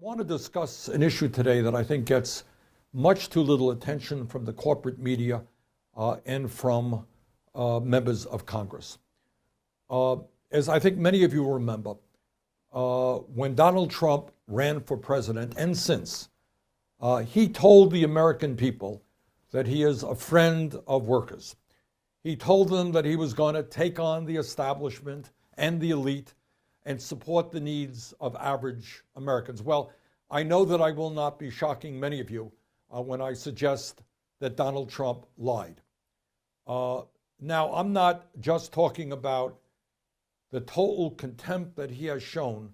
I want to discuss an issue today that I think gets much too little attention from the corporate media and from members of Congress. As I think many of you remember, when Donald Trump ran for president and since, he told the American people that he is a friend of workers. He told them that he was going to take on the establishment and the elite and support the needs of average Americans. Well, I know that I will not be shocking many of you when I suggest that Donald Trump lied. Now, I'm not just talking about the total contempt that he has shown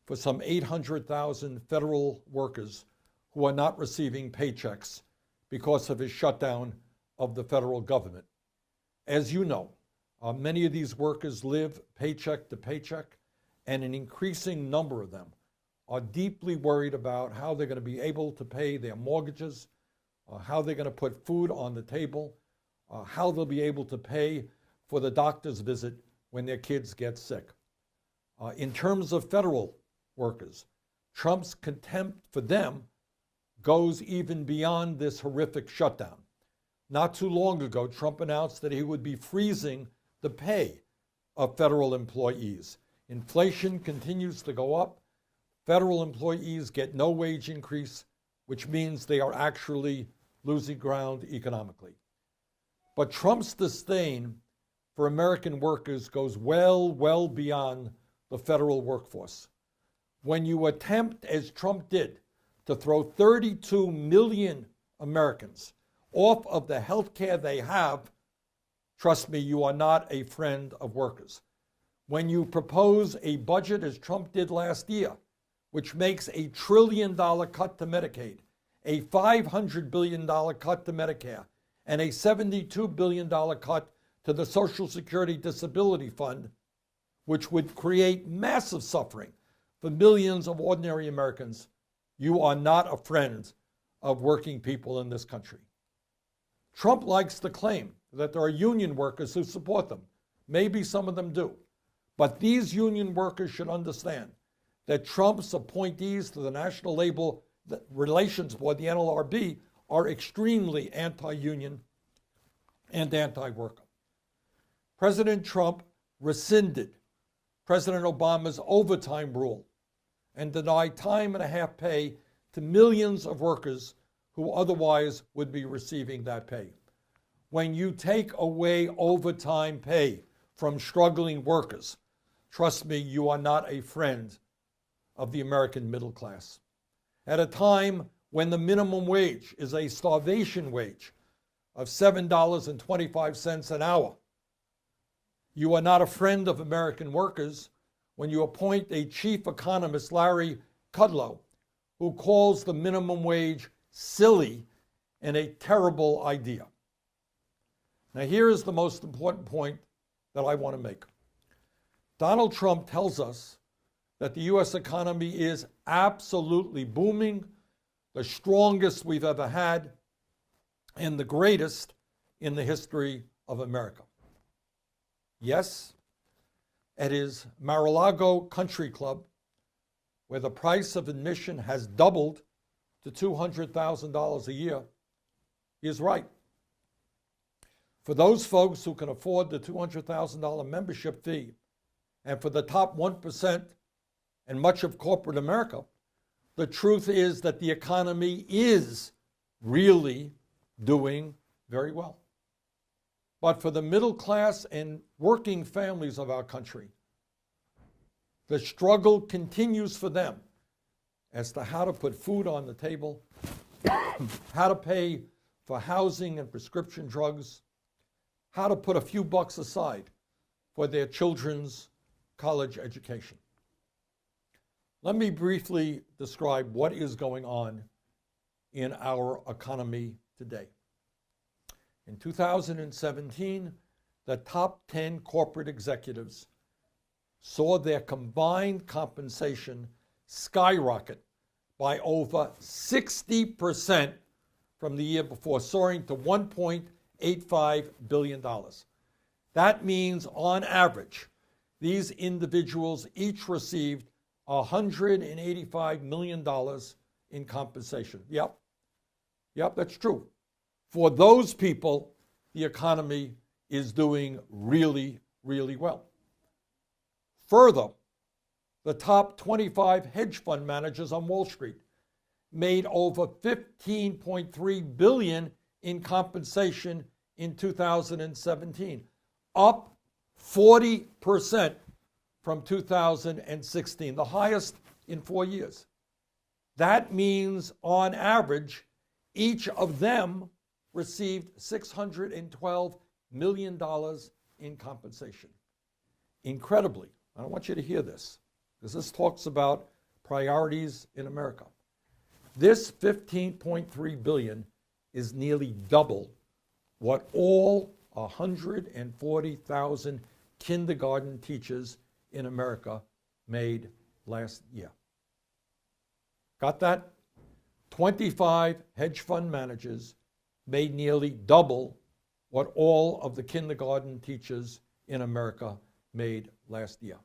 for some 800,000 federal workers who are not receiving paychecks because of his shutdown of the federal government. As you know, many of these workers live paycheck to paycheck, and an increasing number of them are deeply worried about how they're going to be able to pay their mortgages, how they're going to put food on the table, how they'll be able to pay for the doctor's visit when their kids get sick. In terms of federal workers, Trump's contempt for them goes even beyond this horrific shutdown. Not too long ago, Trump announced that he would be freezing the pay of federal employees. Inflation continues to go up. Federal employees get no wage increase, which means they are actually losing ground economically. But Trump's disdain for American workers goes well beyond the federal workforce. When you attempt, as Trump did, to throw 32 million Americans off of the health care they have, trust me, you are not a friend of workers. When you propose a budget, as Trump did last year, which makes $1 trillion cut to Medicaid, a $500 billion cut to Medicare, and a $72 billion cut to the Social Security Disability Fund, which would create massive suffering for millions of ordinary Americans, you are not a friend of working people in this country. Trump likes to claim that there are union workers who support them. Maybe some of them do. But these union workers should understand that Trump's appointees to the National Labor Relations Board, the NLRB, are extremely anti-union and anti-worker. President Trump rescinded President Obama's overtime rule and denied time and a half pay to millions of workers who otherwise would be receiving that pay. When you take away overtime pay from struggling workers, trust me, you are not a friend of the American middle class. At a time when the minimum wage is a starvation wage of $7.25 an hour, you are not a friend of American workers when you appoint a chief economist, Larry Kudlow, who calls the minimum wage silly and a terrible idea. Now, here is the most important point that I want to make. Donald Trump tells us that the U.S. economy is absolutely booming, the strongest we've ever had, and the greatest in the history of America. Yes, at his Mar-a-Lago Country Club, where the price of admission has doubled to $200,000 a year, he is right. For those folks who can afford the $200,000 membership fee, and for the top 1% and much of corporate America, the truth is that the economy is really doing very well. But for the middle class and working families of our country, the struggle continues for them as to how to put food on the table, how to pay for housing and prescription drugs, how to put a few bucks aside for their children's college education. Let me briefly describe what is going on in our economy today. In 2017, the top 10 corporate executives saw their combined compensation skyrocket by over 60% from the year before, soaring to $1.85 billion. That means, on average, these individuals each received $185 million in compensation. Yep, that's true. For those people, the economy is doing really, really well. Further, the top 25 hedge fund managers on Wall Street made over $15.3 billion in compensation in 2017, up 40% from 2016, the highest in 4 years. That means, on average, each of them received $612 million in compensation. Incredibly, I want you to hear this, because this talks about priorities in America. This $15.3 billion is nearly double what all 140,000 kindergarten teachers in America made last year. Got that? 25 hedge fund managers made nearly double what all of the kindergarten teachers in America made last year.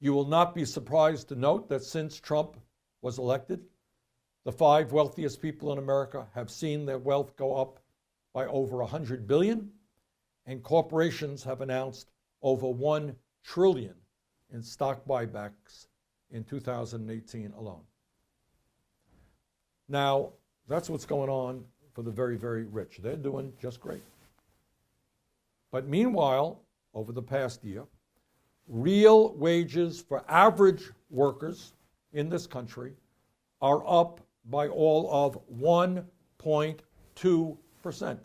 You will not be surprised to note that since Trump was elected, the 5 wealthiest people in America have seen their wealth go up by over $100 billion, and corporations have announced over $1 trillion in stock buybacks in 2018 alone. Now, that's what's going on for the very, very rich. They're doing just great. But meanwhile, over the past year, real wages for average workers in this country are up by all of 1.2%.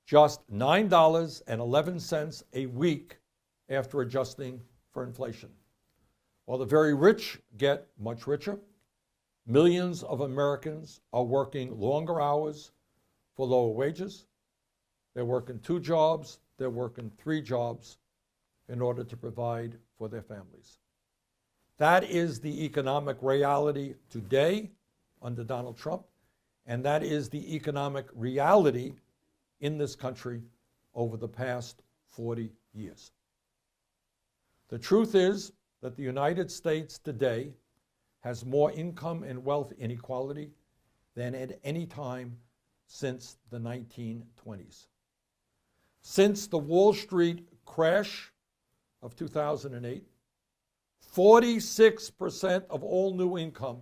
Just $9.11 a week after adjusting for inflation. While the very rich get much richer, millions of Americans are working longer hours for lower wages. They're working 2 jobs, they're working 3 jobs in order to provide for their families. That is the economic reality today under Donald Trump, and that is the economic reality in this country over the past 40 years. The truth is that the United States today has more income and wealth inequality than at any time since the 1920s. Since the Wall Street crash of 2008, 46% of all new income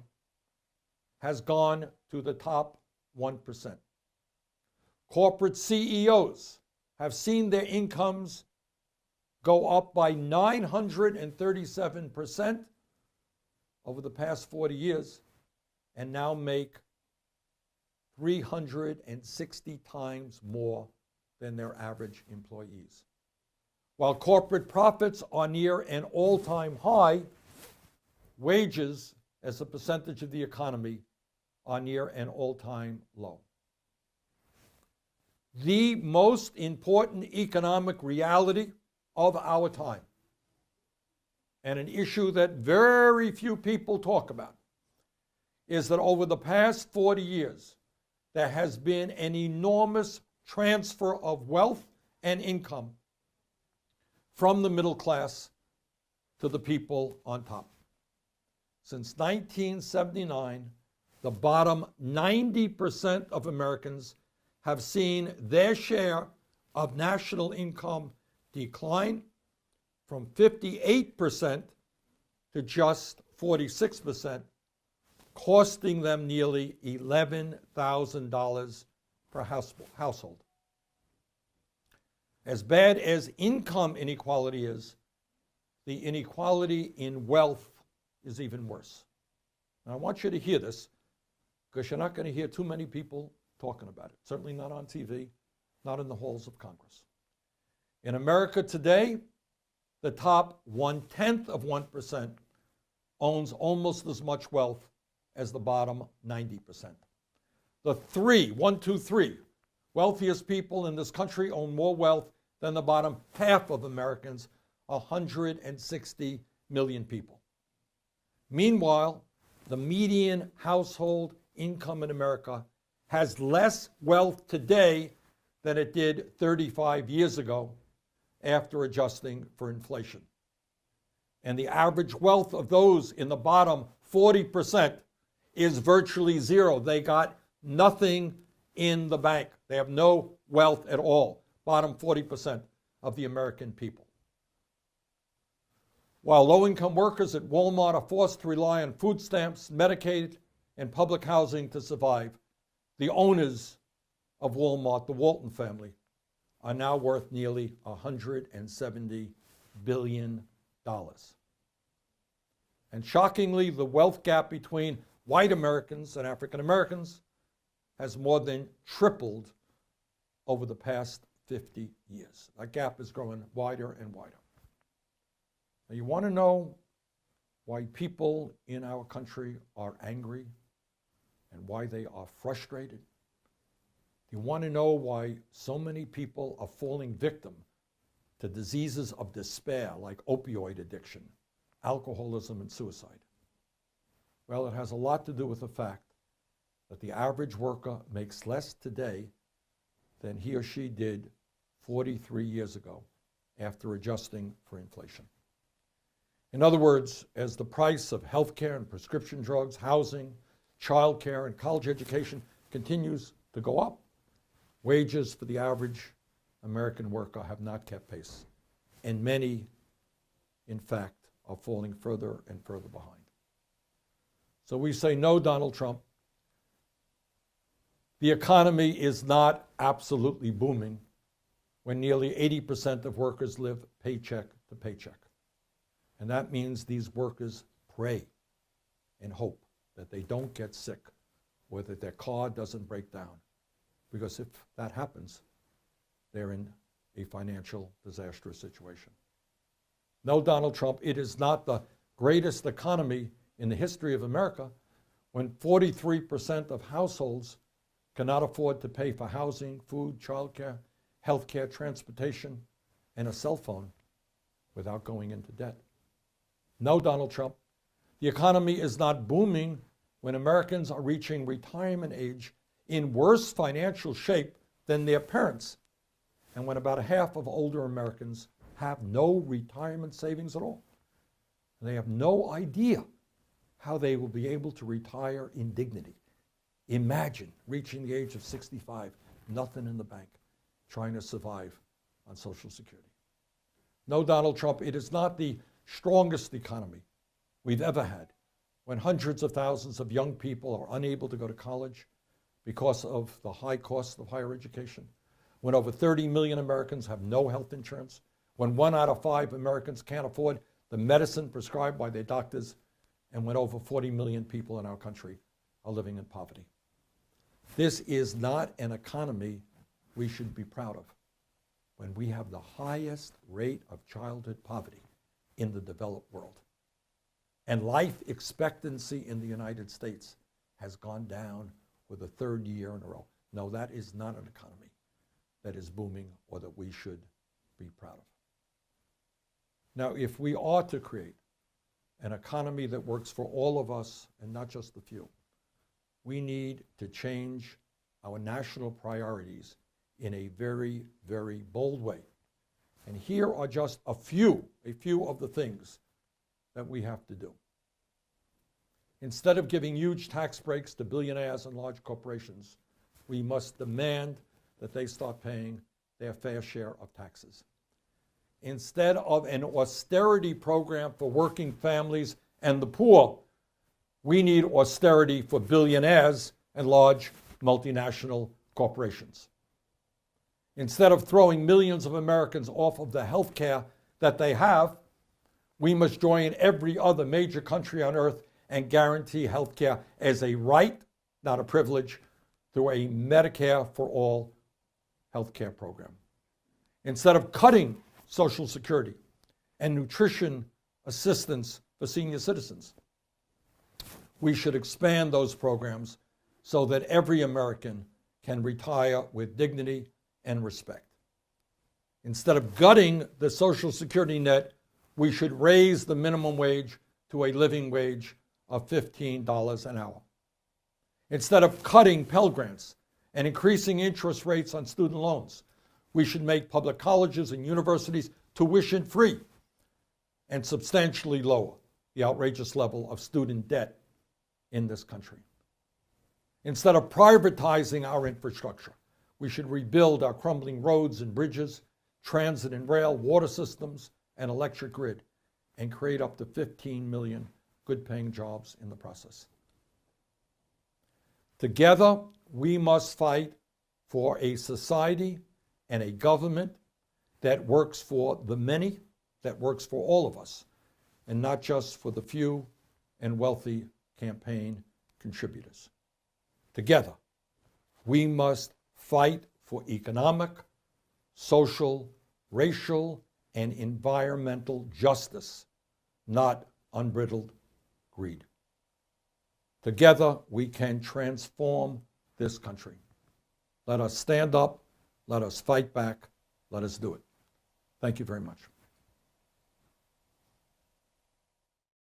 has gone to the top 1%. Corporate CEOs have seen their incomes go up by 937% over the past 40 years and now make 360 times more than their average employees. While corporate profits are near an all-time high, wages as a percentage of the economy are near an all-time low. The most important economic reality of our time, and an issue that very few people talk about, is that over the past 40 years, there has been an enormous transfer of wealth and income from the middle class to the people on top. Since 1979, the bottom 90% of Americans have seen their share of national income decline from 58% to just 46%, costing them nearly $11,000 per household. As bad as income inequality is, the inequality in wealth is even worse. Now, I want you to hear this, because you're not going to hear too many people talking about it, certainly not on TV, not in the halls of Congress. In America today, the top 1/10 of 1% owns almost as much wealth as the bottom 90%. The 1, 2, 3 wealthiest people in this country own more wealth than the bottom half of Americans, 160 million people. Meanwhile, the median household income in America has less wealth today than it did 35 years ago after adjusting for inflation. And the average wealth of those in the bottom 40% is virtually zero. They got nothing in the bank. They have no wealth at all. Bottom 40% of the American people. While low-income workers at Walmart are forced to rely on food stamps, Medicaid, and public housing to survive, the owners of Walmart, the Walton family, are now worth nearly $170 billion. And shockingly, the wealth gap between white Americans and African Americans has more than tripled over the past 50 years. That gap is growing wider and wider. Now, you want to know why people in our country are angry and why they are frustrated? You want to know why so many people are falling victim to diseases of despair like opioid addiction, alcoholism, and suicide? Well, it has a lot to do with the fact that the average worker makes less today than he or she did 43 years ago after adjusting for inflation. In other words, as the price of health care and prescription drugs, housing, child care, and college education continues to go up, wages for the average American worker have not kept pace, and many, in fact, are falling further and further behind. So we say, no, Donald Trump. The economy is not absolutely booming when nearly 80% of workers live paycheck to paycheck. And that means these workers pray and hope that they don't get sick or that their car doesn't break down. Because if that happens, they're in a financial disastrous situation. No, Donald Trump, it is not the greatest economy in the history of America when 43% of households cannot afford to pay for housing, food, childcare, healthcare, transportation, and a cell phone without going into debt. No, Donald Trump, the economy is not booming when Americans are reaching retirement age in worse financial shape than their parents, and when about half of older Americans have no retirement savings at all. They have no idea how they will be able to retire in dignity. Imagine reaching the age of 65, nothing in the bank, trying to survive on Social Security. No, Donald Trump, it is not the strongest economy we've ever had when hundreds of thousands of young people are unable to go to college because of the high cost of higher education, when over 30 million Americans have no health insurance, when 1 out of 5 Americans can't afford the medicine prescribed by their doctors, and when over 40 million people in our country are living in poverty. This is not an economy we should be proud of when we have the highest rate of childhood poverty in the developed world. And life expectancy in the United States has gone down for the 3rd year in a row. No, that is not an economy that is booming or that we should be proud of. Now, if we are to create an economy that works for all of us and not just the few, we need to change our national priorities in a very, very bold way. And here are just a few of the things that we have to do. Instead of giving huge tax breaks to billionaires and large corporations, we must demand that they start paying their fair share of taxes. Instead of an austerity program for working families and the poor, we need austerity for billionaires and large multinational corporations. Instead of throwing millions of Americans off of the health care that they have, we must join every other major country on earth and guarantee health care as a right, not a privilege, through a Medicare for all health care program. Instead of cutting Social Security and nutrition assistance for senior citizens, we should expand those programs so that every American can retire with dignity and respect. Instead of gutting the Social Security net, we should raise the minimum wage to a living wage of $15 an hour. Instead of cutting Pell Grants and increasing interest rates on student loans, we should make public colleges and universities tuition-free. and substantially lower the outrageous level of student debt in this country. Instead of privatizing our infrastructure, we should rebuild our crumbling roads and bridges, transit and rail, water systems, and electric grid, and create up to 15 million good-paying jobs in the process. Together, we must fight for a society and a government that works for the many, that works for all of us, and not just for the few and wealthy campaign contributors. Together, we must fight for economic, social, racial, and environmental justice, not unbridled greed. Together, we can transform this country. Let us stand up, let us fight back, let us do it. Thank you very much.